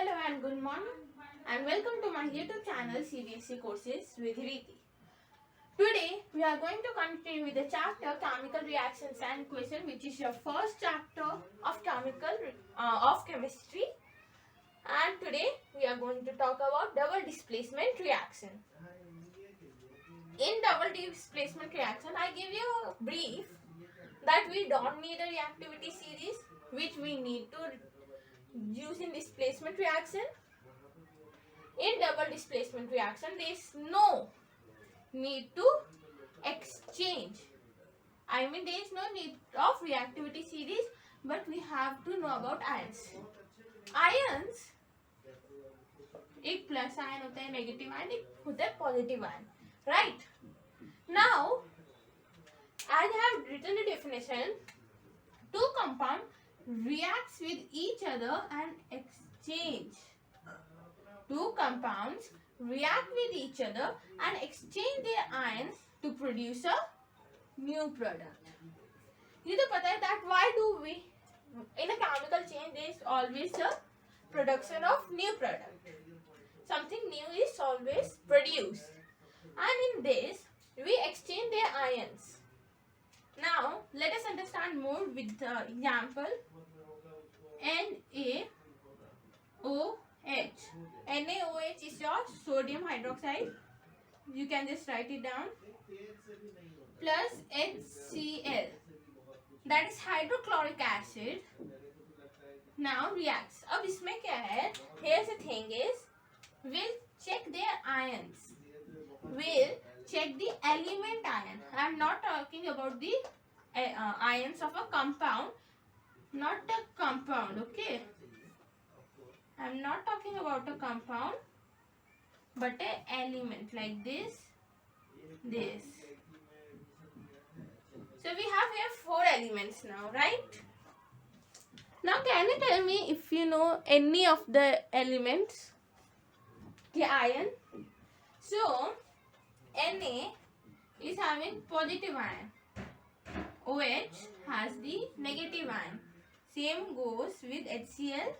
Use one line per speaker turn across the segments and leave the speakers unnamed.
Hello and good morning and welcome to my YouTube channel Cbse courses with Riti. Today we are going to continue with the chapter Chemical Reactions and Equation, which is your first chapter of chemistry. And today we are going to talk about double displacement reaction. In double displacement reaction, I give you a brief that we don't need a reactivity series, which we need to use in displacement reaction. In double displacement reaction, there is no need to exchange. there is no need of reactivity series, but we have to know about ions. Ions, एक plus ion होता है, negative ion, एक होता है positive ion, right? Now I have written a definition. Two compounds reacts with each other and exchange. Two compounds react with each other and exchange their ions to produce a new product. ये तो पता है that why do we in a chemical chain there is always a production of new product. Something new is always produced, and in this we exchange their ions. Now let us understand more with the example NaOH. NaOH is your sodium hydroxide. You can just write it down. Plus HCl, that is hydrochloric acid. Now reacts. अब इसमें क्या है? Here's the thing is, we'll check their ions. We'll check the element ion. I am not talking about the ions of a compound, not a compound, okay? I am not talking about a compound, but an element like this. So we have here 4 elements now, right? Now can you tell me if you know any of the elements? The ion. So Na is having positive ion. OH has the negative ion. Same goes with HCl.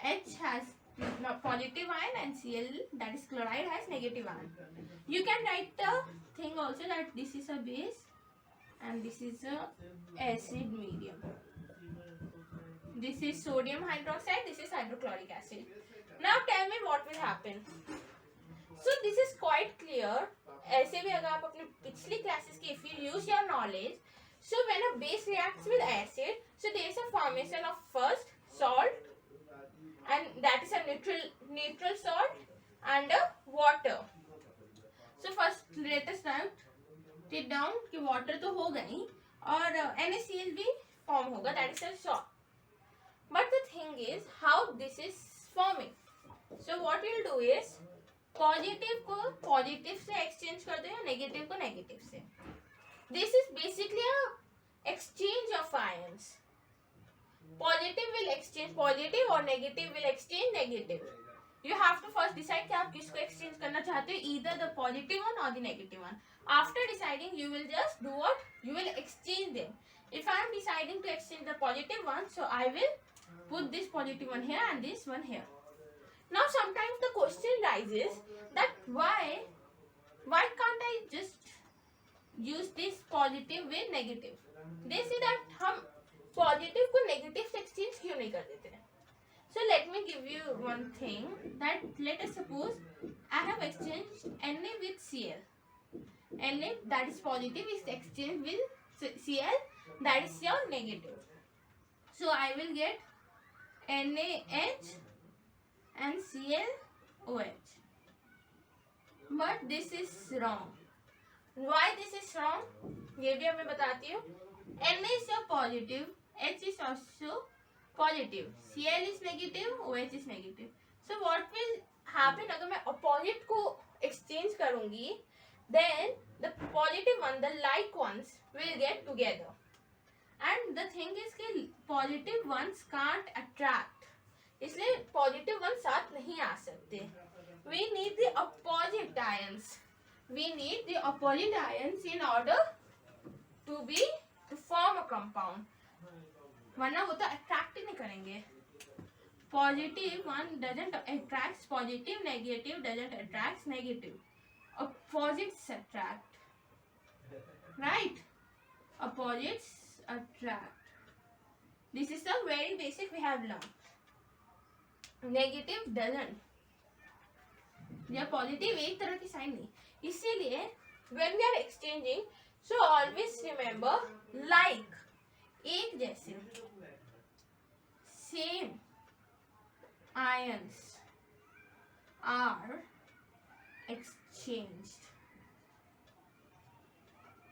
H has positive ion and Cl, that is chloride, has negative ion. You can write the thing also that this is a base and this is a acid medium. This is sodium hydroxide, this is hydrochloric acid. Now tell me what will happen. So this is quite clear. ऐसे भी अगर आप अपने पिछली classes की, if you use your knowledge, so when a base reacts with acid, so there is a formation of first salt, and that is a neutral salt and a water. So first let us write it down कि water तो होगा ही और NaCl भी form होगा, that is a salt. But the thing is how this is forming. So what we'll do is positive को positive से exchange कर दो या नेगेटिव को नेगेटिव से. This is basically a exchange of ions. Positive will exchange positive और negative will exchange negative. You have to first decide कि आप किसको एक्सचेंज करना चाहते हो, ईदर द पॉजिटिव वन और the negative one. After deciding you will just do what, you will exchange them. If I am deciding to exchange the positive one, so I will put this positive one here and this one here. Now sometimes the question rises that why can't I just use this positive with negative? They say that हम positive को negative से exchange क्यों नहीं कर देते? So let me give you one thing that let us suppose I have exchanged Na with Cl. Na, that is positive, is exchanged with Cl, that is your negative. So I will get NaH and ClOH. But this is wrong. Why this is wrong? ये भी मैं बताती हूँ. Na is your positive, H is also positive, Cl is negative, OH is negative. So what will happen अगर मैं opposite को exchange करूँगी, then the positive one, the like ones will get together. And the thing is कि positive ones can't attract. इसलिए positive one साथ नहीं आ सकते. We need the opposite ions. We need the opposite ions in order to form a compound. वरना वो तो attract ही नहीं करेंगे. Positive one doesn't attract positive, negative doesn't attract negative. Opposites attract, right? Opposites attract. This is the very basic we have learned. Negative doesn't. यह positive एक तरह की sign नहीं, इसीलिए when we are exchanging, so always remember like, एक जैसे, same ions are exchanged.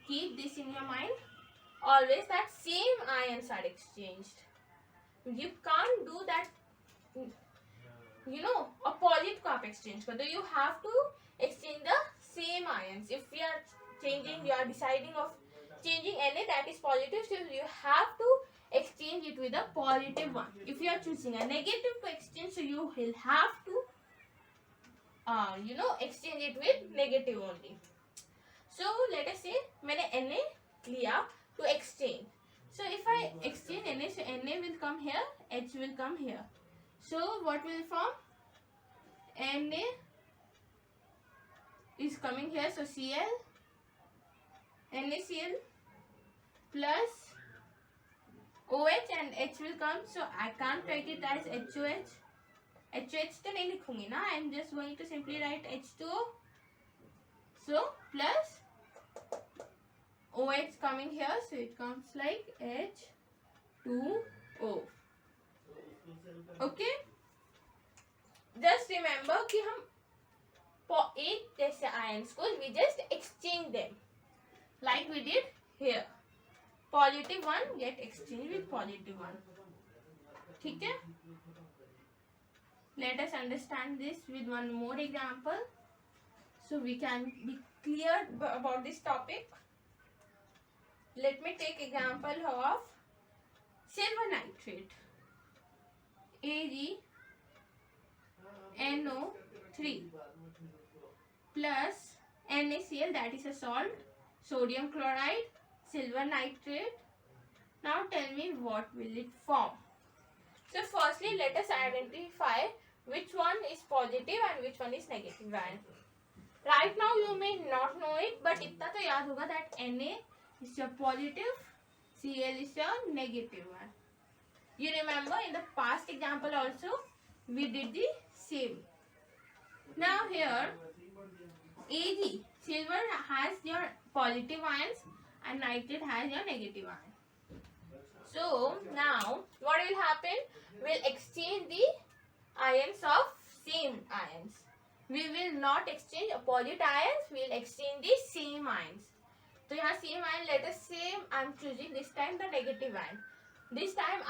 Keep this in your mind. Always that same ions are exchanged. You can't do that. Opposite को आप exchange कर दो. You have to exchange the same ions. If we are changing, you are deciding of changing Na, that is positive, so you have to exchange it with a positive one. If you are choosing a negative to exchange, so you will have to exchange it with negative only. So let us say मैंने Na लिया to exchange. So if I exchange Na, so Na will come here, H will come here. So what will form? Na is coming here, so Cl, NaCl plus OH and H will come. So I can't write it as HOH. HOH तो नहीं लिखूंगी ना. I am just going to simply write H2O. So plus OH coming here, so it comes like H2O. Okay. Just remember कि हम एक जैसे ions को we just exchange them like we did here. Positive one get exchanged with positive one. ठीक है? Let us understand this with one more example, so we can be clear about this topic. Let me take example of silver nitrate. AgNO3 plus NaCl, that is a salt, sodium chloride, silver nitrate. Now tell me what will it form. So firstly let us identify which one is positive and which one is negative ion. Right now you may not know it, but इतना तो याद होगा that Na is your positive, Cl is your negative one. You remember in the past example also we did the same. Now here Ag, silver has your positive ions and nitrate has your negative ion. So now what will happen? We'll exchange the ions of same ions. We will not exchange opposite ions, we will exchange the same ions. So यहाँ same ion, let us say I am choosing this time the negative ion. This time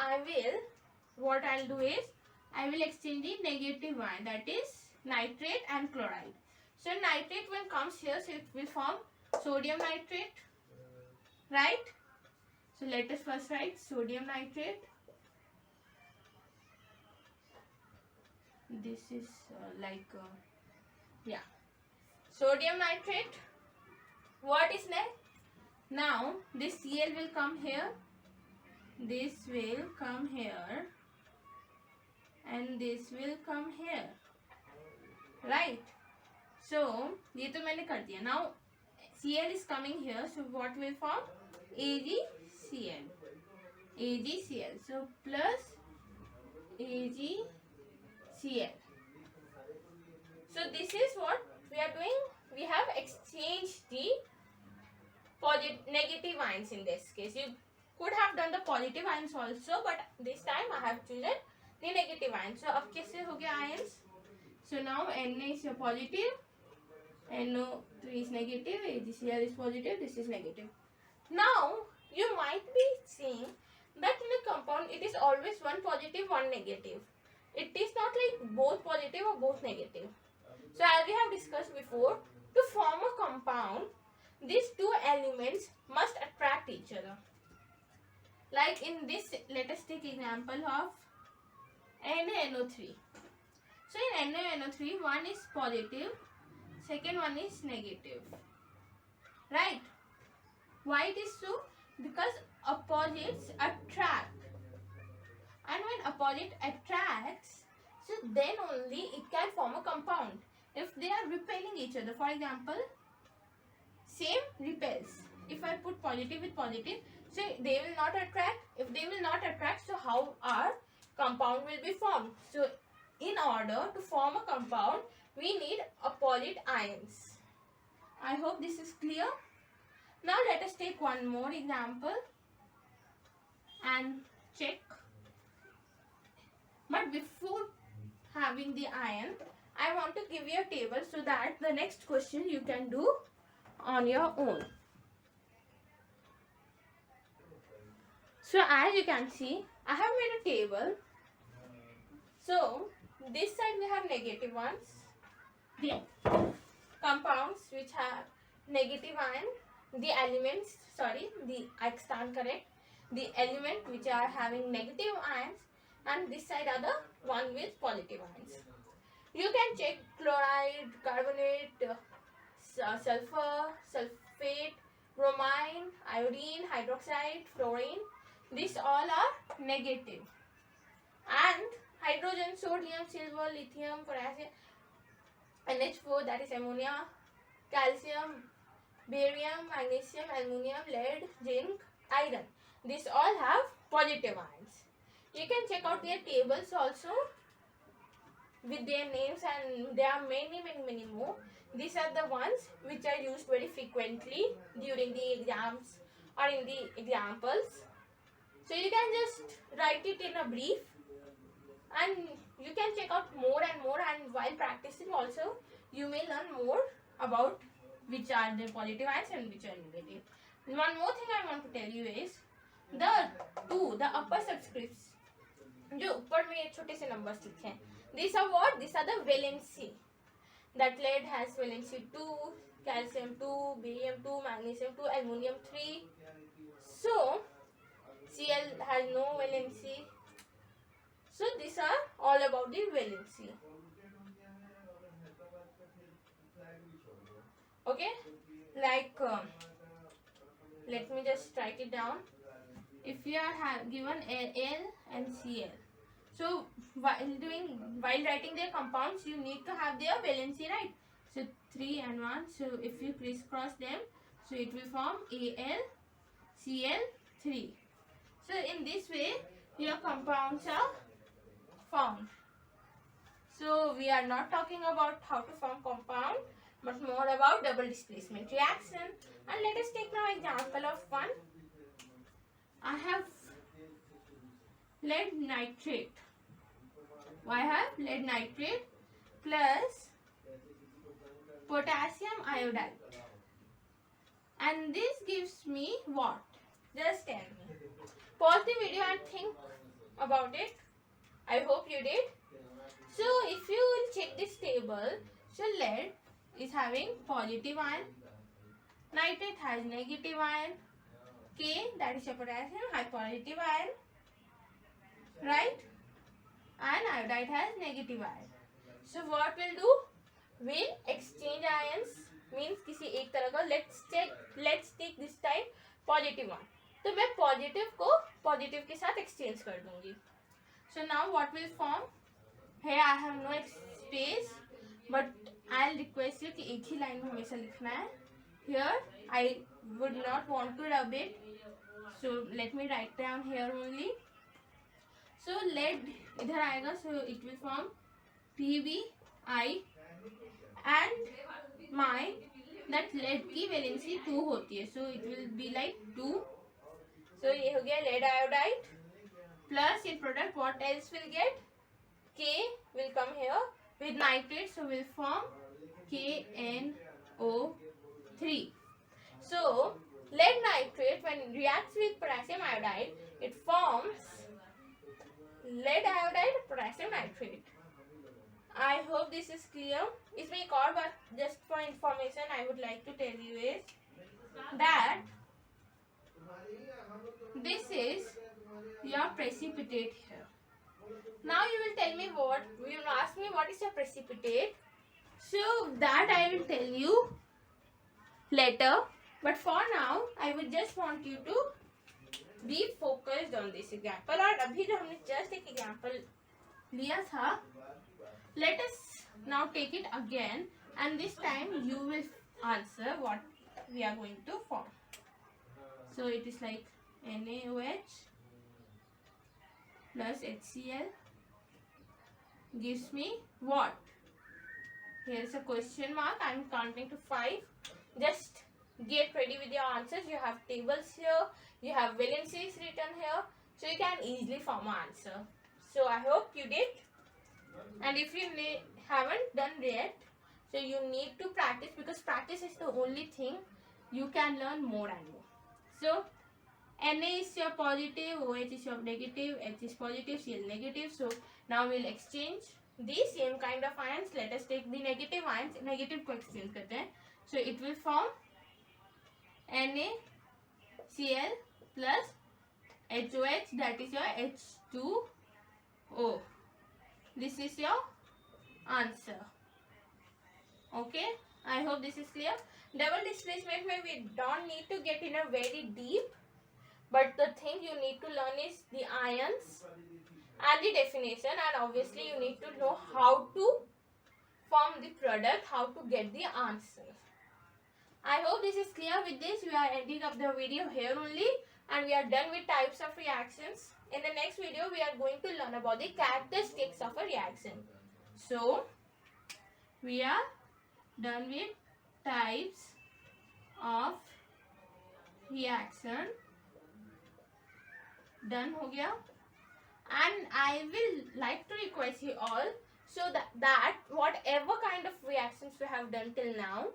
what I will do is I will exchange the negative ion, that is nitrate and chloride. So nitrate when comes here, so it will form sodium nitrate, right? So let us first write sodium nitrate. This is sodium nitrate. What is next? Now this Cl will come here, this will come here, and this will come here, right? So ये तो मैंने कर दिया. Now Cl is coming here, so what will form? AgCl. AgCl. So plus AgCl. So this is what we are doing. We have exchanged the negative ions in this case. You could have done the positive ions also, but this time I have chosen the negative ions. So अब कैसे हो गया ions? So now Na is your positive, NO3 is negative, AgCl is positive, this is negative. Now you might be seeing that in a compound it is always one positive, one negative. It is not like both positive or both negative. So as we have discussed before, to form a compound, these two elements must attract each other. Like in this, let us take example of NaNO3. So in NaNO3, one is positive, second one is negative, right? Why it is so? Because opposites attract, and when opposite attracts, so then only it can form a compound. If they are repelling each other, for example, same repels. If I put positive with positive, so they will not attract. If they will not attract, so how our compound will be formed? So in order to form a compound, we need opposite ions. I hope this is clear. Now let us take one more example and check. But before having the ion, I want to give you a table so that the next question you can do on your own. So as you can see, I have made a table. So this side we have negative ones, the compounds which have negative ion, the elements, I stand correct, the element which are having negative ions, and this side are the one with positive ions. You can check chloride, carbonate, sulfur, sulfate, bromine, iodine, hydroxide, fluorine. These all are negative. And hydrogen, sodium, silver, lithium, potassium, NH4, that is ammonia, calcium, barium, magnesium, aluminium, lead, zinc, iron. These all have positive ions. You can check out their tables also with their names, and there are many more. These are the ones which are used very frequently during the exams or in the examples. So you can just write it in a brief, and you can check out more and more, and while practicing also you may learn more about which are the positive ions and which are negative. One more thing I want to tell you is the upper subscripts, जो ऊपर में छोटे से numbers लिखे हैं, these are what? These are the valency. That lead has valency 2, calcium 2, barium 2, magnesium 2, aluminium 3. So Cl has no valency. So these are all about the valency. Okay, like let me just write it down. If you are given Al and Cl, so while writing their compounds, you need to have their valency, right? So 3 and 1. So if you crisscross them, so it will form Al, Cl, 3. So in this way, your compounds are formed. So we are not talking about how to form compound, but more about double displacement reaction. And let us take now example of one. I have lead nitrate. I have lead nitrate plus potassium iodide, and this gives me what? Just tell me. Pause the video and think about it. I hope you did. So if you will check this table, so lead is having positive ion, nitrate has negative ion, K, that is a potassium, has positive ion, right? And iodide has negative ion. So what we'll do? We'll exchange ions, means किसी एक तरह का. Let's take this time positive one. तो मैं positive को positive के साथ exchange कर दूंगी. So now what will form? Here I have no space, but I'll request you कि एक ही line में हमेशा लिखना है. Here I would not want to rub it, so let me write down here only. So lead इधर आएगा, so it will form PbI, and my that lead की valency 2 होती है, so it will be like 2. So ये हो गया lead iodide plus in product what else will get? K will come here with nitrate, so will form KNO3. So lead nitrate when reacts with potassium iodide, it forms lead iodide potassium nitrate. I hope this is clear. इसमें एक और बात just for information I would like to tell you is that this is your precipitate here. Now you will tell me what, you will ask me what is your precipitate. So that I will tell you later. But for now, I would just want you to be focused on this example. और अभी जो हमने just एक example लिया था, let us now take it again, and this time you will answer what we are going to form. So it is like NaOH plus HCl gives me what? Here is a question mark. I am counting to 5. Just get ready with your answers. You have tables here, you have valencies written here, so you can easily form an answer. So I hope you did, and if you haven't done yet, so you need to practice, because practice is the only thing you can learn more and more. So Na is your positive, OH is your negative, H is positive, Cl negative. So now we'll exchange these same kind of ions. Let us take the negative ions, negative को exchange करते हैं. So it will form NaCl plus HOH, that is your H2O. This is your answer. Okay, I hope this is clear. Double displacement में we don't need to get in a very deep, but the thing you need to learn is the ions and the definition, and obviously you need to know how to form the product, how to get the answer. I hope this is clear. With this we are ending up the video here only, and we are done with types of reactions. In the next video we are going to learn about the characteristics of a reaction. So we are done with types of reaction. Done हो गया. And I will like to request you all, so that whatever kind of reactions we have done till now,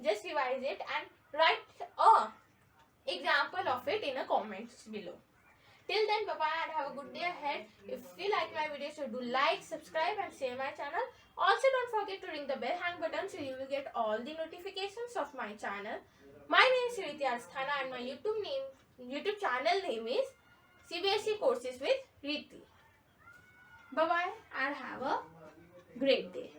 just revise it and write a example of it in the comments below. Till then, bye bye and have a good day ahead. If you like my video, so do like, subscribe and share my channel. Also don't forget to ring the bell hang button, so you will get all the notifications of my channel. My name is CLASS10 and my YouTube channel name is Cbse Courses with Riti. Bye bye and have a great day.